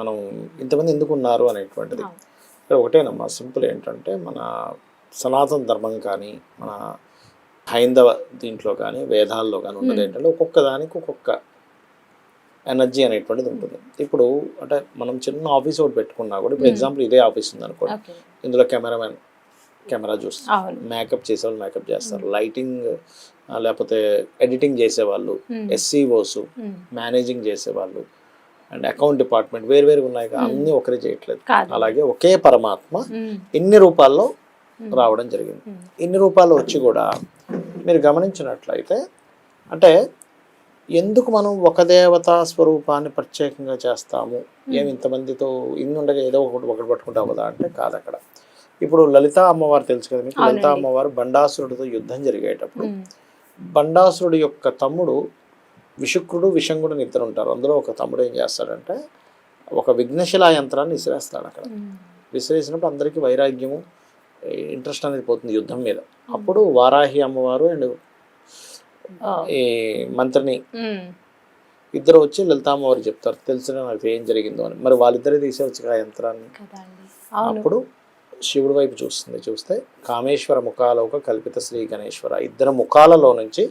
మనం ఇంతమంది ఎందుకు ఉన్నారు అనేటువంటిది. ఇక్కడ ఒకటేనమ్మా సింపుల్ ఏంటంటే మన సనాతన ధర్మం కానీ మన హైందవ దీంట్లో కానీ వేదాల్లో కానీ ఉన్నది ఏంటంటే ఒక్కొక్క దానికి ఒక్కొక్క ఎనర్జీ అనేటువంటిది ఉంటుంది. ఇప్పుడు అంటే మనం చిన్న ఆఫీస్ ఒకటి పెట్టుకున్నా కూడా ఇప్పుడు ఎగ్జాంపుల్ ఇదే ఆఫీస్ ఉంది అనుకోండి, ఇందులో కెమెరామెన్ కెమెరా చూస్తారు, మేకప్ చేసేవాళ్ళు మేకప్ చేస్తారు, లైటింగ్ లేకపోతే ఎడిటింగ్ చేసేవాళ్ళు, ఎస్సీఓస్, మేనేజింగ్ చేసేవాళ్ళు అండ్ అకౌంట్ డిపార్ట్మెంట్ వేరు ఉన్నాయి, అన్నీ ఒకరే చేయట్లేదు. అలాగే ఒకే పరమాత్మ ఇన్ని రూపాల్లో రావడం జరిగింది. ఇన్ని రూపాల్లో వచ్చి కూడా మీరు గమనించినట్లయితే అంటే ఎందుకు మనం ఒక దేవతా స్వరూపాన్ని ప్రత్యేకంగా చేస్తాము, ఏమి ఇంతమందితో ఇన్ని ఉండగా ఏదో ఒకటి పట్టుకుంటావు కదా అంటే కాదు. అక్కడ ఇప్పుడు లలితా అమ్మవారు తెలుసు కదా మీకు, లలితా అమ్మవారు బండాసురుడితో యుద్ధం జరిగేటప్పుడు బండాసురుడి యొక్క తమ్ముడు విశుక్రుడు విషంగుడు ఇద్దరు ఉంటారు. అందులో ఒక తమ్ముడు ఏం చేస్తాడంటే ఒక విఘ్నశిలా యంత్రాన్ని విసిరేస్తాడు. అక్కడ విసిరేసినప్పుడు అందరికీ వైరాగ్యము ఇంట్రెస్ట్ అనేది పోతుంది యుద్ధం మీద. అప్పుడు వారాహి అమ్మవారు అండ్ ఈ మంత్రిని ఇద్దరు వచ్చి లలితా అమ్మవారు చెప్తారు తెలిసిన నాకు ఏం జరిగిందో అని. మరి వాళ్ళిద్దరే తీసేవచ్చు ఆ యంత్రాన్ని. అప్పుడు శివుడి వైపు చూస్తే కామేశ్వర ముఖాలోక కల్పిత శ్రీ గణేశ్వర ఇద్దరు ముఖాలలో నుంచి